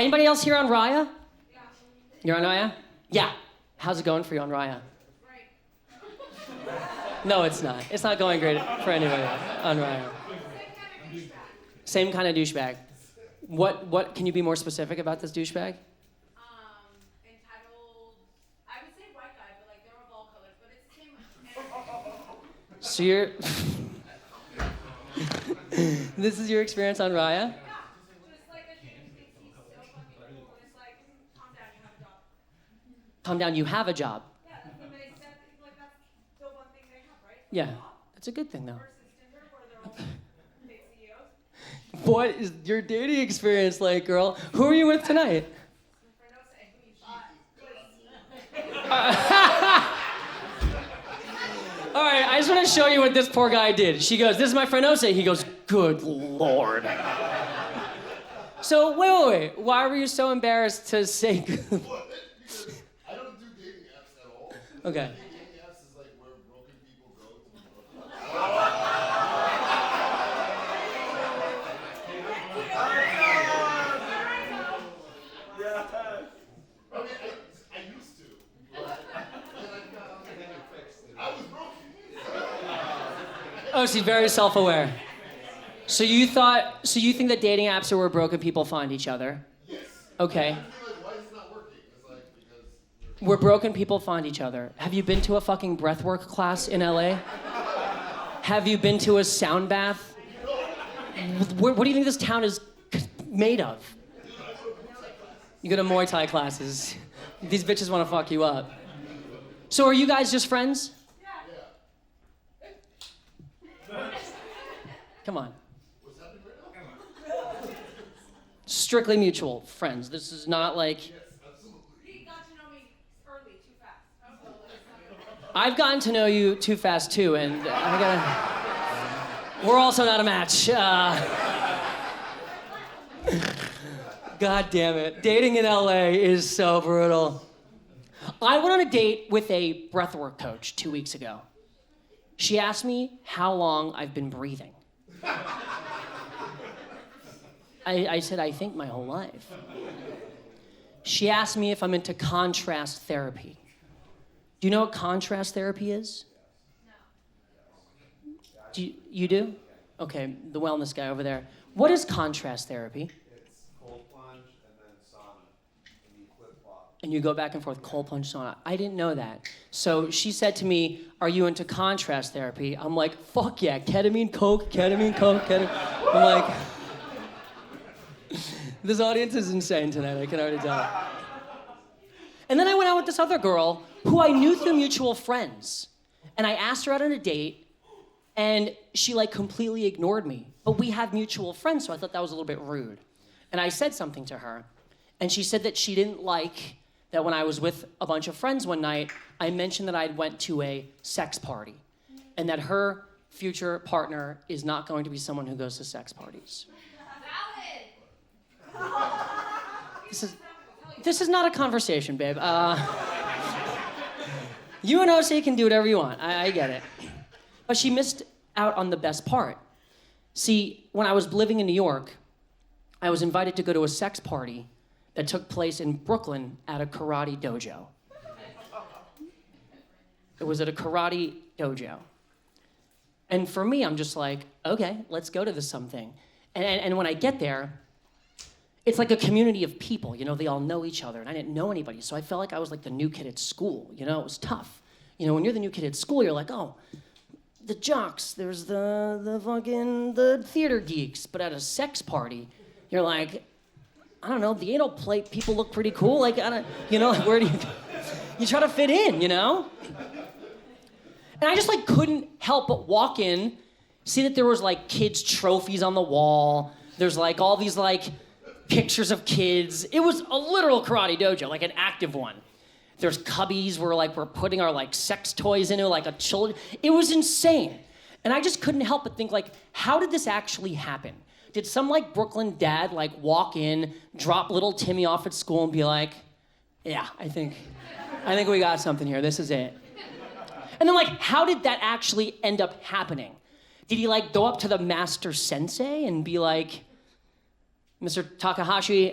Anybody else here on Raya? Yeah. You're on Raya? Yeah. How's it going for you on Raya? Right. No, it's not. It's not going great for anybody on Raya. Same kind of douchebag. What can you be more specific about this douchebag? Entitled, I would say white guy, but like they're of all colors, but it's the same. So you're this is your experience on Raya? Yeah. Just like a dude who thinks he's so fucking cool, and it's like, calm down, you have a job. Calm down, you have a job. Yeah, that's what they said, like that's the one thing they have, right? Yeah, that's a good thing though. Versus Tinder, where they're all big CEOs. What is your dating experience like, girl? Who are you with tonight? All right, I just want to show you what this poor guy did. She goes, this is my friend Ose. He goes, good Lord. So, wait. Why were you so embarrassed to say good? What? I don't do dating apps at all. Okay. Dating apps is like where broken people go to be broken. I mean, I used to. But then I found I was broken. Oh, she's very self-aware. So you think that dating apps are where broken people find each other? Yes. Okay. I feel like, why is it not working? It's like, because Where broken people find each other. Have you been to a fucking breathwork class in LA? Have you been to a sound bath? What do you think this town is made of? You go to Muay Thai classes. These bitches want to fuck you up. So are you guys just friends? Come on. what's happening right now? Strictly mutual friends. This is not like... Yes, absolutely. He got to know me early, too fast. I've gotten to know you too fast too, and we're also not a match. God damn it. Dating in LA is so brutal. I went on a date with a breathwork coach 2 weeks ago. She asked me how long I've been breathing. I said, I think my whole life. She asked me if I'm into contrast therapy. Do you know what contrast therapy is? No. You do? Okay, the wellness guy over there. What is contrast therapy? It's cold plunge and then sauna, and you flip-flop. And you go back and forth, cold plunge sauna. I didn't know that. So she said to me, are you into contrast therapy? I'm like, fuck yeah, ketamine, coke, ketamine, coke, ketamine. I'm like, this audience is insane tonight, I can already tell. And then I went out with this other girl who I knew through mutual friends. And I asked her out on a date, and she like completely ignored me. But we have mutual friends, so I thought that was a little bit rude. And I said something to her, and she said that she didn't like that when I was with a bunch of friends one night, I mentioned that I went to a sex party, and that her future partner is not going to be someone who goes to sex parties. This is not a conversation, babe. You and OC can do whatever you want. I get it. But she missed out on the best part. See, when I was living in New York, I was invited to go to a sex party that took place in Brooklyn at a karate dojo. It was at a karate dojo. And for me, I'm just like, okay, let's go to this something. And when I get there, it's like a community of people, you know, they all know each other, and I didn't know anybody, so I felt like I was like the new kid at school, you know, it was tough. You know, when you're the new kid at school, you're like, oh, the jocks, there's the theater geeks, but at a sex party, you're like, I don't know, the anal plate people look pretty cool, like, I don't, you know, where do you try to fit in, you know? And I just like couldn't help but walk in, see that there was like kids' trophies on the wall, there's like all these like, pictures of kids. It was a literal karate dojo, like an active one. There's cubbies where like we're putting our like sex toys into, like a children. It was insane. And I just couldn't help but think like, how did this actually happen? Did some like Brooklyn dad like walk in, drop little Timmy off at school and be like, yeah, I think we got something here, this is it. And then like, how did that actually end up happening? Did he like go up to the master sensei and be like, Mr. Takahashi,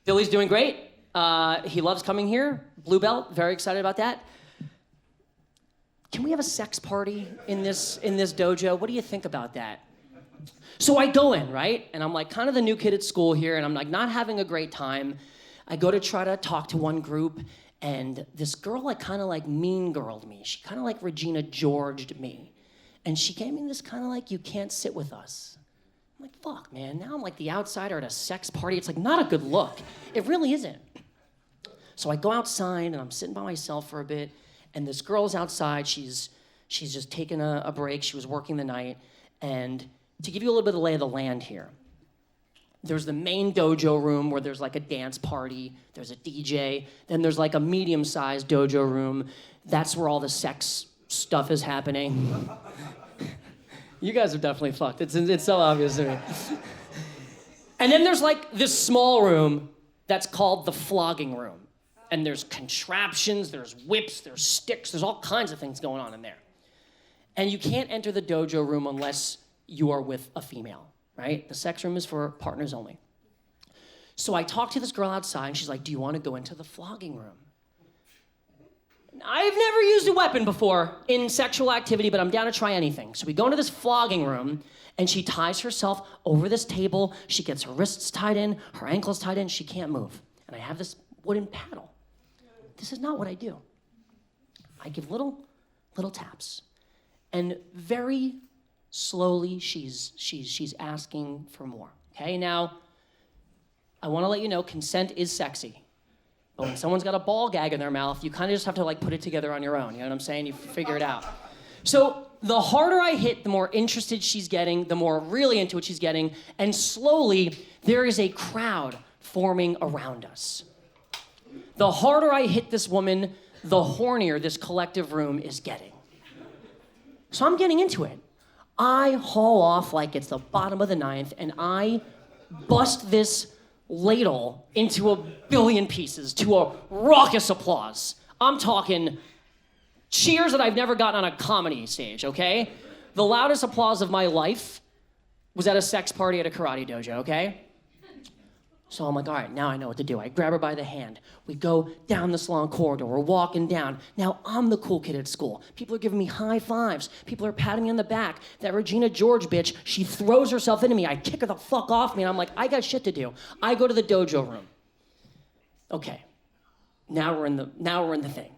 Billy's doing great. He loves coming here. Blue belt, very excited about that. Can we have a sex party in this dojo? What do you think about that? So I go in, right? And I'm like kind of the new kid at school here, and I'm like not having a great time. I go to try to talk to one group, and this girl like kind of like mean girled me. She kind of like Regina Georged me. And she gave me this kind of like, you can't sit with us. I'm like, fuck, man. Now I'm like the outsider at a sex party. It's like not a good look. It really isn't. So I go outside, and I'm sitting by myself for a bit, and this girl's outside. She's just taking a break. She was working the night. And to give you a little bit of lay of the land here, there's the main dojo room where there's like a dance party. There's a DJ. Then there's like a medium-sized dojo room. That's where all the sex stuff is happening. You guys are definitely fucked. It's so obvious to me. And then there's like this small room that's called the flogging room. And there's contraptions, there's whips, there's sticks, there's all kinds of things going on in there. And you can't enter the dojo room unless you are with a female, right? The sex room is for partners only. So I talked to this girl outside, and she's like, do you want to go into the flogging room? I've never used a weapon before in sexual activity, but I'm down to try anything. So we go into this flogging room, and she ties herself over this table. She gets her wrists tied in, her ankles tied in. She can't move. And I have this wooden paddle. This is not what I do. I give little taps. And very slowly, she's asking for more. Okay, now, I want to let you know, consent is sexy. But when someone's got a ball gag in their mouth, you kind of just have to like put it together on your own. You know what I'm saying? You figure it out. So the harder I hit, the more interested she's getting, the more really into it she's getting, and slowly there is a crowd forming around us. The harder I hit this woman, the hornier this collective room is getting. So I'm getting into it. I haul off like it's the bottom of the ninth, and I bust this ladle into a billion pieces to a raucous applause. I'm talking cheers that I've never gotten on a comedy stage, okay? The loudest applause of my life was at a sex party at a karate dojo, okay? So I'm like, all right, now I know what to do. I grab her by the hand. We go down this long corridor. We're walking down. Now I'm the cool kid at school. People are giving me high fives. People are patting me on the back. That Regina George bitch, she throws herself into me. I kick her the fuck off me, and I'm like, I got shit to do. I go to the dojo room. Okay, now we're in the thing.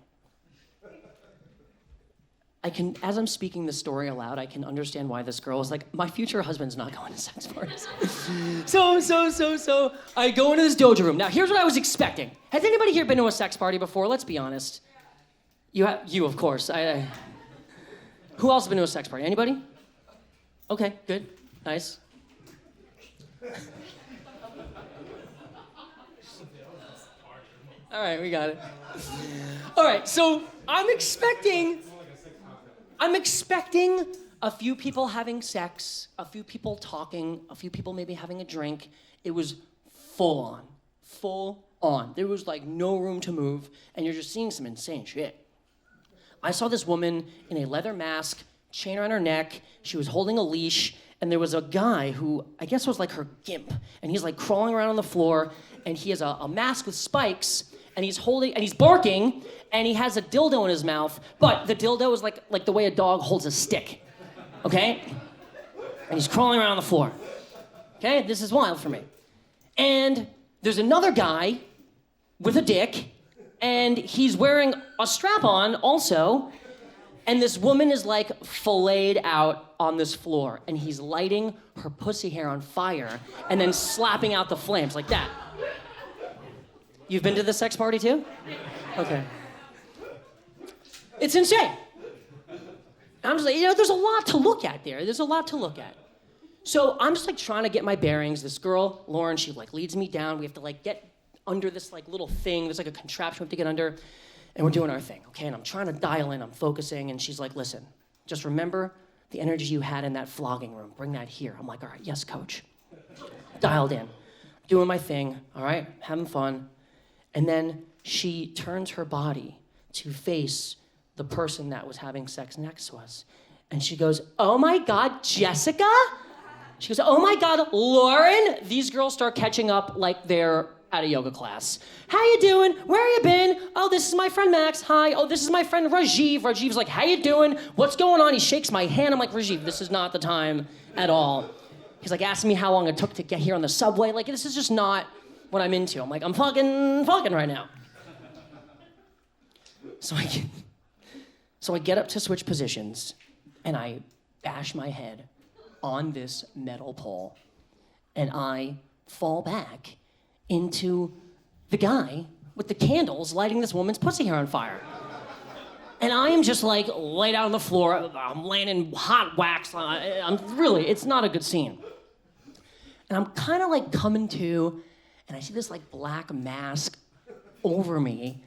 As I'm speaking this story aloud, I can understand why this girl is like, my future husband's not going to sex parties. So, I go into this dojo room. Now, here's what I was expecting. Has anybody here been to a sex party before? Let's be honest. You, of course. Who else has been to a sex party? Anybody? Okay, good, nice. All right, we got it. All right, so I'm expecting a few people having sex, a few people talking, a few people maybe having a drink. It was full on. There was like no room to move, and you're just seeing some insane shit. I saw this woman in a leather mask, chain around her neck. She was holding a leash, and there was a guy who I guess was like her gimp, and he's like crawling around on the floor, and he has a mask with spikes, and he's barking, and he has a dildo in his mouth, but the dildo is like the way a dog holds a stick, okay? And he's crawling around on the floor. Okay, this is wild for me. And there's another guy with a dick, and he's wearing a strap-on also, and this woman is like filleted out on this floor, and he's lighting her pussy hair on fire and then slapping out the flames like that. You've been to the sex party too? Okay. It's insane. I'm just like, there's a lot to look at there. There's a lot to look at. So I'm just like trying to get my bearings. This girl, Lauren, she like leads me down. We have to like get under this like little thing. There's like a contraption we have to get under, and we're doing our thing, okay? And I'm trying to dial in, I'm focusing, and she's like, listen, just remember the energy you had in that flogging room. Bring that here. I'm like, all right, yes, coach. Dialed in, doing my thing, all right, having fun. And then she turns her body to face the person that was having sex next to us. And she goes, oh my God, Jessica? She goes, oh my God, Lauren? These girls start catching up like they're at a yoga class. How you doing? Where you been? Oh, this is my friend Max. Hi. Oh, this is my friend Rajiv. Rajiv's like, how you doing? What's going on? He shakes my hand. I'm like, Rajiv, this is not the time at all. He's like asking me how long it took to get here on the subway. Like, this is just not what I'm into. I'm like, I'm fucking right now. So I get up to switch positions, and I bash my head on this metal pole, and I fall back into the guy with the candles lighting this woman's pussy hair on fire. And I am just like laid out on the floor. I'm laying in hot wax. It's not a good scene. And I'm kind of like coming to, and I see this like black mask over me,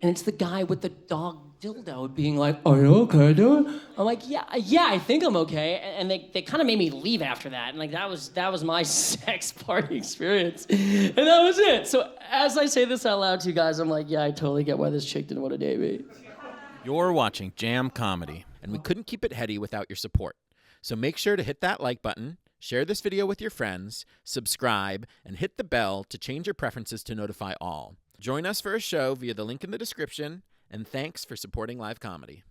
and it's the guy with the dog dildo being like, are you okay, dude? I'm like, yeah, I think I'm okay. And they kind of made me leave after that. And like that was my sex party experience. And that was it. So as I say this out loud to you guys, I'm like, yeah, I totally get why this chick didn't want to date me. You're watching Jam Comedy, and we couldn't keep it heady without your support. So make sure to hit that like button, share this video with your friends, subscribe, and hit the bell to change your preferences to notify all. Join us for a show via the link in the description, and thanks for supporting live comedy.